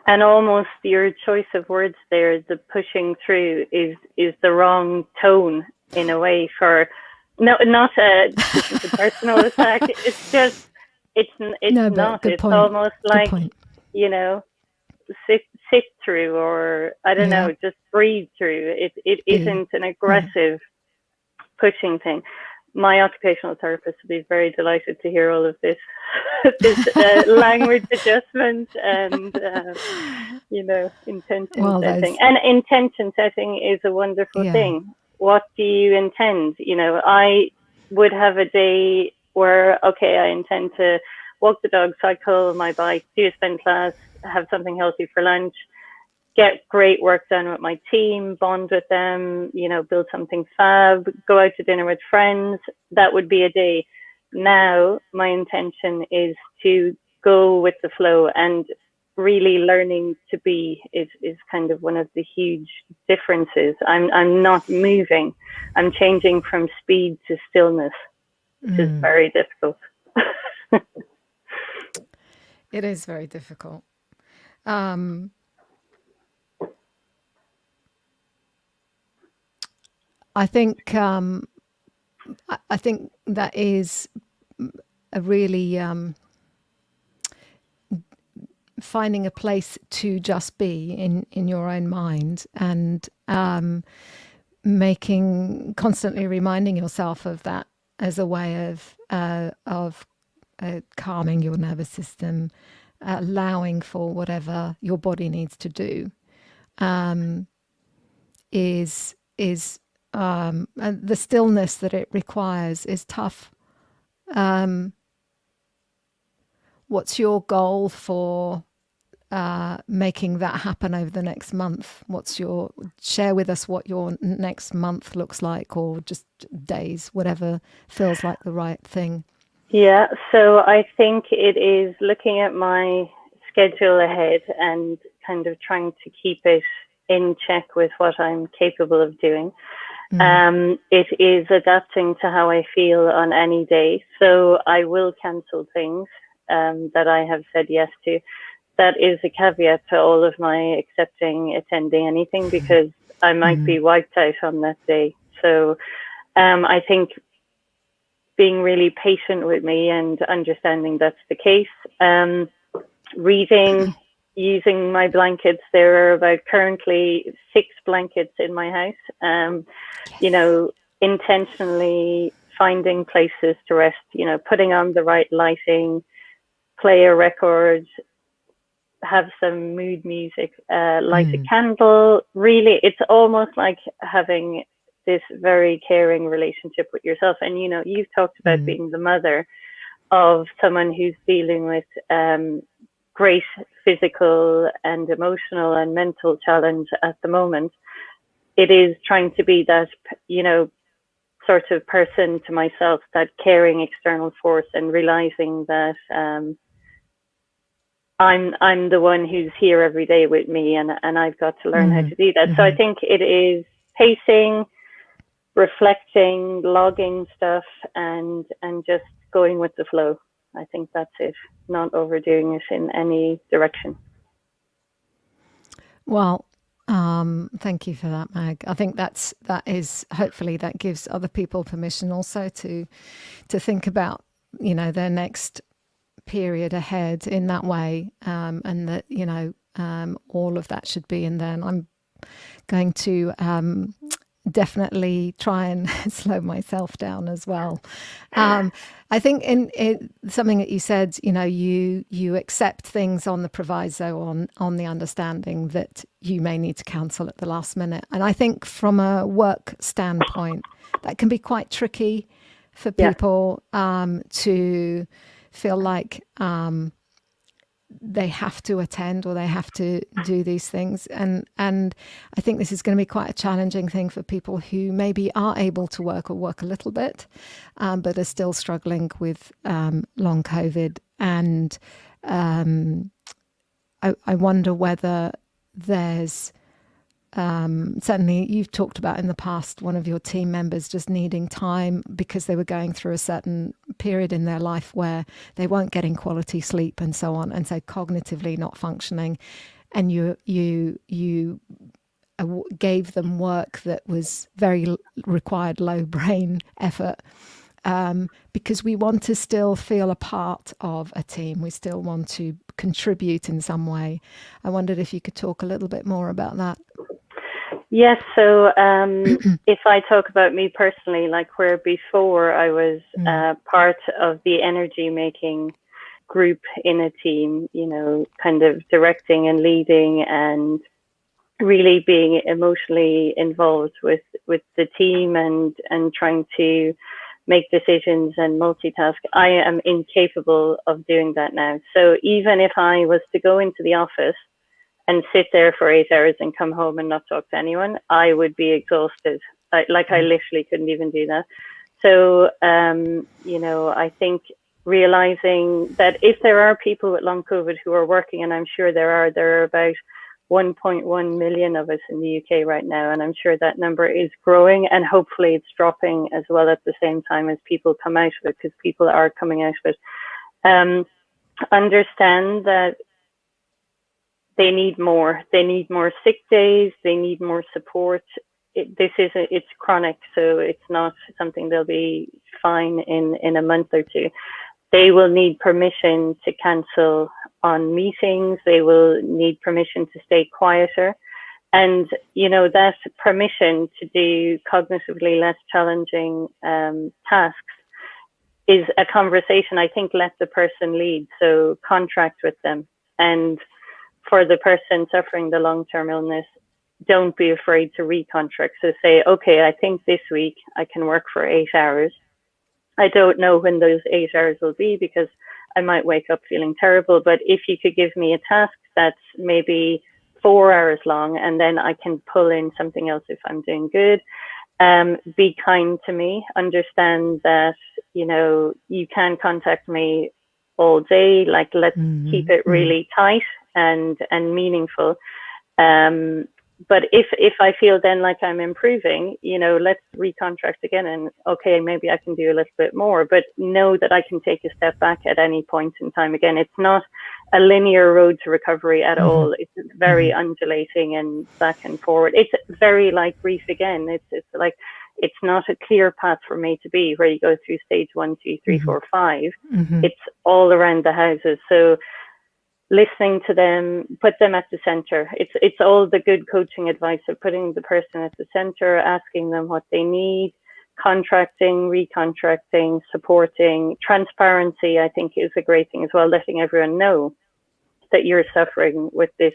And almost your choice of words there, the pushing through, is the wrong tone in a way for, not this is a personal attack. It's just, it's not. It's almost like, you know, sit through, or I don't know, just breathe through. It isn't an aggressive pushing thing. My occupational therapist would be very delighted to hear all of this language adjustment and you know, intention setting. And intention setting is a wonderful thing. What do you intend? You know, I would have a day where, okay, I intend to walk the dog, cycle my bike, do a spin class, have something healthy for lunch, get great work done with my team, bond with them, you know, build something fab, go out to dinner with friends. That would be a day. Now, my intention is to go with the flow, and really learning to be is kind of one of the huge differences. I'm not moving. I'm changing from speed to stillness, which is very difficult. It is very difficult. I think that is a really finding a place to just be in your own mind, and constantly reminding yourself of that as a way of calming your nervous system, allowing for whatever your body needs to do, is and the stillness that it requires is tough. What's your goal for making that happen over the next month? Share with us what your next month looks like, or just days, whatever feels like the right thing. Yeah, so I think it is looking at my schedule ahead and kind of trying to keep it in check with what I'm capable of doing. It is adapting to how I feel on any day. So I will cancel things that I have said yes to. That is a caveat to all of my attending anything, because I might be wiped out on that day. So I think being really patient with me and understanding that's the case. Reading, using my blankets. There are about currently 6 blankets in my house. You know, intentionally finding places to rest, you know, putting on the right lighting, play a record, have some mood music, light a candle. Really, it's almost like having this very caring relationship with yourself. And, you know, you've talked about being the mother of someone who's dealing with great physical and emotional and mental challenge at the moment. It is trying to be that, you know, sort of person to myself, that caring external force, and realizing that I'm the one who's here every day with me, and I've got to learn how to do that. So I think it is pacing, reflecting, logging stuff, and just going with the flow. I think that's it, not overdoing it in any direction. Well, thank you for that, Mag. I think that is hopefully that gives other people permission also to think about, you know, their next period ahead in that way, and that, you know, all of that should be in there. And I'm going to definitely try and slow myself down as well. I think in something that you said, you know, you accept things on the proviso, on the understanding that you may need to cancel at the last minute. And I think from a work standpoint, that can be quite tricky for people to feel like they have to attend or they have to do these things. And I think this is going to be quite a challenging thing for people who maybe are able to work or work a little bit, but are still struggling with long COVID. And I wonder whether there's certainly, you've talked about in the past one of your team members just needing time because they were going through a certain period in their life where they weren't getting quality sleep and so on, and so cognitively not functioning, and you gave them work that was required low brain effort, because we want to still feel a part of a team. We still want to contribute in some way. I wondered if you could talk a little bit more about that. Yes, so if I talk about me personally, like where before I was part of the energy making group in a team, you know, kind of directing and leading and really being emotionally involved with the team and trying to make decisions and multitask, I am incapable of doing that now. So even if I was to go into the office and sit there for 8 hours and come home and not talk to anyone, I would be exhausted. I literally couldn't even do that. So, you know, I think realizing that if there are people with long COVID who are working, and I'm sure there are about 1.1 million of us in the UK right now, and I'm sure that number is growing, and hopefully it's dropping as well at the same time as people come out of it, because people are coming out of it. Understand that they need more. They need more sick days. They need more support. It's chronic, so it's not something they'll be fine in a month or two. They will need permission to cancel on meetings. They will need permission to stay quieter. And, you know, that permission to do cognitively less challenging tasks is a conversation. I think let the person lead. So contract with them. And for the person suffering the long-term illness, don't be afraid to recontract. So say, okay, I think this week I can work for 8 hours. I don't know when those 8 hours will be because I might wake up feeling terrible. But if you could give me a task that's maybe 4 hours long, and then I can pull in something else if I'm doing good. Be kind to me. Understand that, you know, you can contact me all day. Like, let's keep it really tight and meaningful. But if I feel then like I'm improving, you know, let's recontract again, and okay, maybe I can do a little bit more, but know that I can take a step back at any point in time. Again, it's not a linear road to recovery at all. It's very undulating and back and forward. It's very like grief again. It's like, it's not a clear path from A to B where you go through stage 1, 2, 3, 4, 5. It's all around the houses. So listening to them, put them at the center. It's all the good coaching advice of putting the person at the center, asking them what they need, contracting, recontracting, supporting. Transparency, I think, is a great thing as well, letting everyone know that you're suffering with this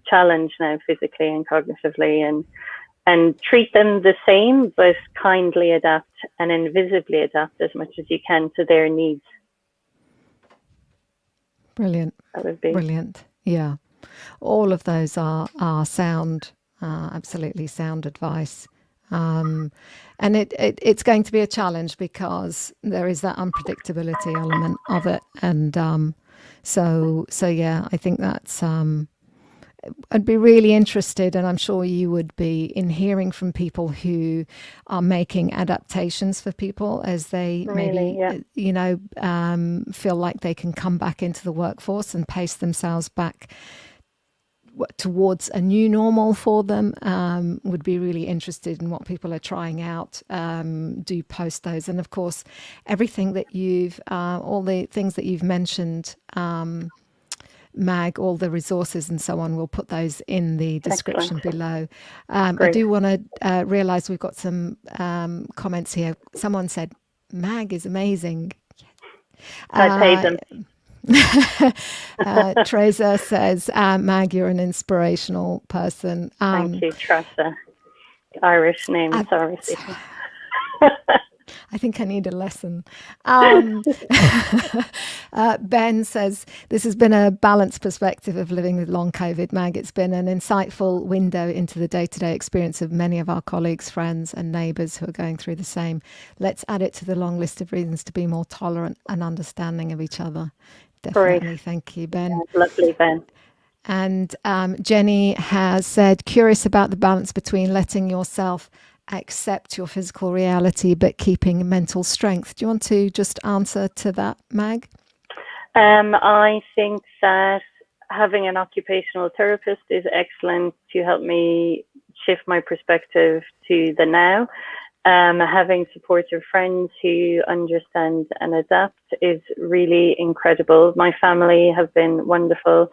challenge now, physically and cognitively, and treat them the same, but kindly adapt and invisibly adapt as much as you can to their needs. Brilliant. That would be brilliant. Yeah, all of those are sound, absolutely sound advice. And it's going to be a challenge because there is that unpredictability element of it, and so yeah, I think that's I'd be really interested, and I'm sure you would be, in hearing from people who are making adaptations for people as they really, you know, feel like they can come back into the workforce and pace themselves back towards a new normal for them. Would be really interested in what people are trying out. Do post those, and of course, everything that you've, all the things that you've mentioned, Mag, all the resources and so on, we'll put those in the description below. I do want to realize we've got some comments here. Someone said Mag is amazing. I paid them. Teresa says, Mag, you're an inspirational person. Thank you, Teresa. Irish name, sorry. I think I need a lesson. Ben says, this has been a balanced perspective of living with long COVID, Mag. It's been an insightful window into the day-to-day experience of many of our colleagues, friends and neighbours who are going through the same. Let's add it to the long list of reasons to be more tolerant and understanding of each other. Definitely. Great. Thank you, Ben. Yeah, lovely, Ben. And Jenny has said, curious about the balance between letting yourself accept your physical reality but keeping mental strength. Do you want to just answer to that, Mag? I think that having an occupational therapist is excellent to help me shift my perspective to the now. Having supportive friends who understand and adapt is really incredible. My family have been wonderful.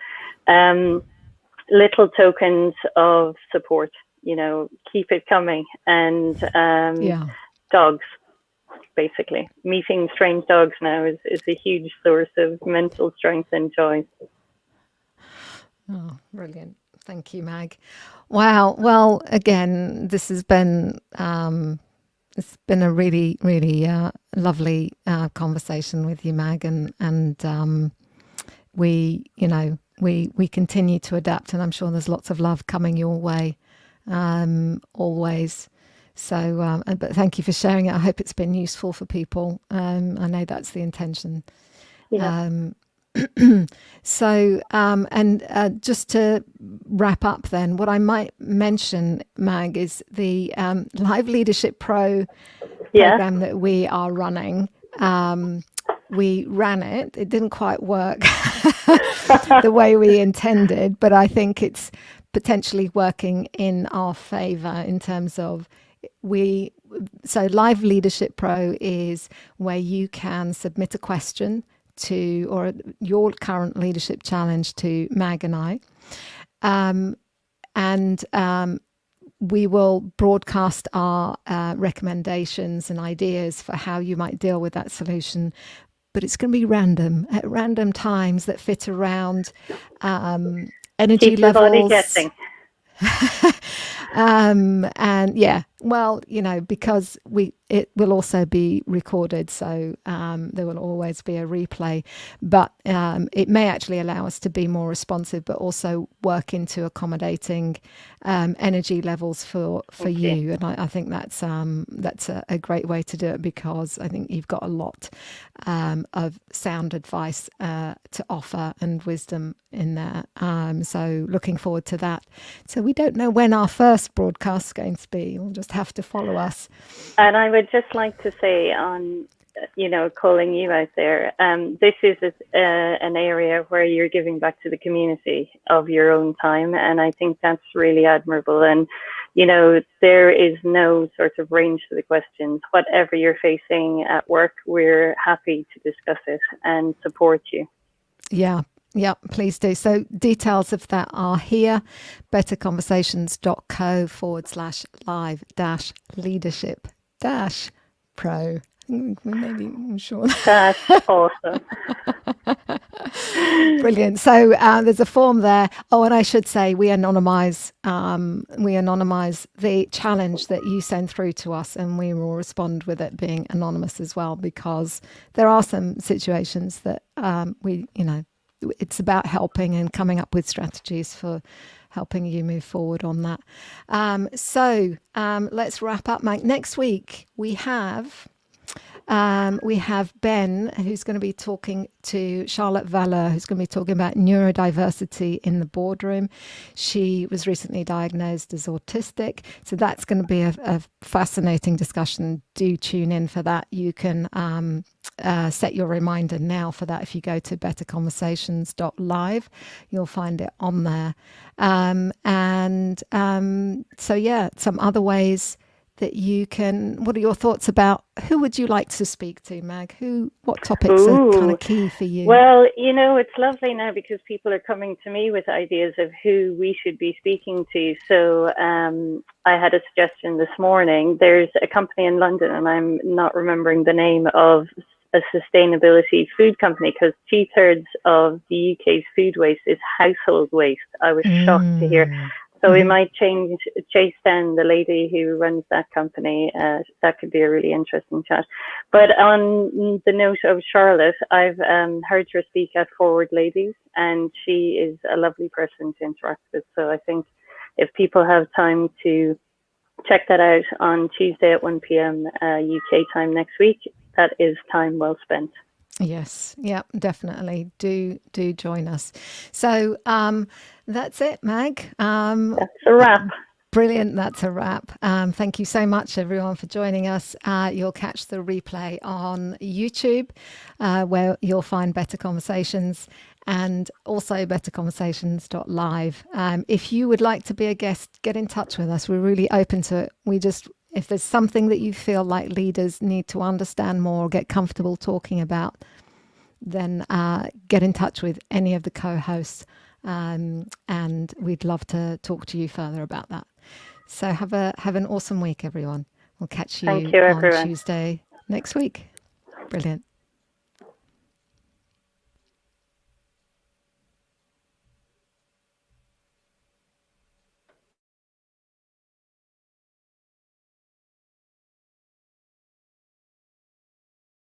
Little tokens of support, you know, keep it coming. And dogs, basically. Meeting strange dogs now is a huge source of mental strength and joy. Oh, brilliant. Thank you, Mag. Wow. Well, again, this has been it's been a really, really lovely conversation with you, Mag, and we, you know, we continue to adapt, and I'm sure there's lots of love coming your way, always. So, but thank you for sharing it. I hope it's been useful for people. I know that's the intention. Yeah. So, and just to wrap up then, what I might mention, Mag, is the Live Leadership Pro program that we are running. We ran it. It didn't quite work the way we intended, but I think it's potentially working in our favor in terms of so Live Leadership Pro is where you can submit a question to, or your current leadership challenge to Mag and I. And we will broadcast our recommendations and ideas for how you might deal with that solution, but it's going to be random at random times that fit around energy Keep your body levels. guessing. And yeah, well, because it will also be recorded, so there will always be a replay, but it may actually allow us to be more responsive, but also work into accommodating energy levels for you. And I think that's a great way to do it, because I think you've got a lot of sound advice to offer and wisdom in there. So looking forward to that. So we don't know when our first broadcast is going to be. You'll just have to follow us. And I would just like to say, on calling you out there, this is an area where you're giving back to the community of your own time, and I think that's really admirable. And there is no sort of range to the questions. Whatever you're facing at work, we're happy to discuss it and support you. Yeah, please do. So details of that are here, betterconversations.co/live-leadership-pro. Maybe, I'm sure. That's awesome. Brilliant. So there's a form there. Oh, and I should say we anonymize the challenge that you send through to us, and we will respond with it being anonymous as well, because there are some situations that it's about helping and coming up with strategies for helping you move forward on that. So let's wrap up, Mike. Next week we have Ben, who's going to be talking to Charlotte Valler, who's going to be talking about neurodiversity in the boardroom. She was recently diagnosed as autistic. So that's going to be a fascinating discussion. Do tune in for that. You can set your reminder now for that. If you go to BetterConversations.LIVE, you'll find it on there. So yeah, some other ways that you can. What are your thoughts about who would you like to speak to, Mag? What topics are kind of key for you? Well, it's lovely now, because people are coming to me with ideas of who we should be speaking to. So I had a suggestion this morning. There's a company in London, and I'm not remembering the name of a sustainability food company, because 2/3 of the UK's food waste is household waste. I was shocked to hear. So we might chase down the lady who runs that company. That could be a really interesting chat. But on the note of Charlotte, I've heard her speak at Forward Ladies, and she is a lovely person to interact with. So I think if people have time to check that out on Tuesday at 1 p.m. UK time next week, that is time well spent. Yes, yeah, definitely. Do join us. So that's it, Mag. That's a wrap. Brilliant. That's a wrap. Thank you so much, everyone, for joining us. You'll catch the replay on YouTube, where you'll find Better Conversations, and also betterconversations.live. If you would like to be a guest, get in touch with us. We're really open to it. If there's something that you feel like leaders need to understand more, get comfortable talking about, then get in touch with any of the co-hosts, and we'd love to talk to you further about that. So have an awesome week, everyone. We'll catch you on Tuesday next week. Brilliant.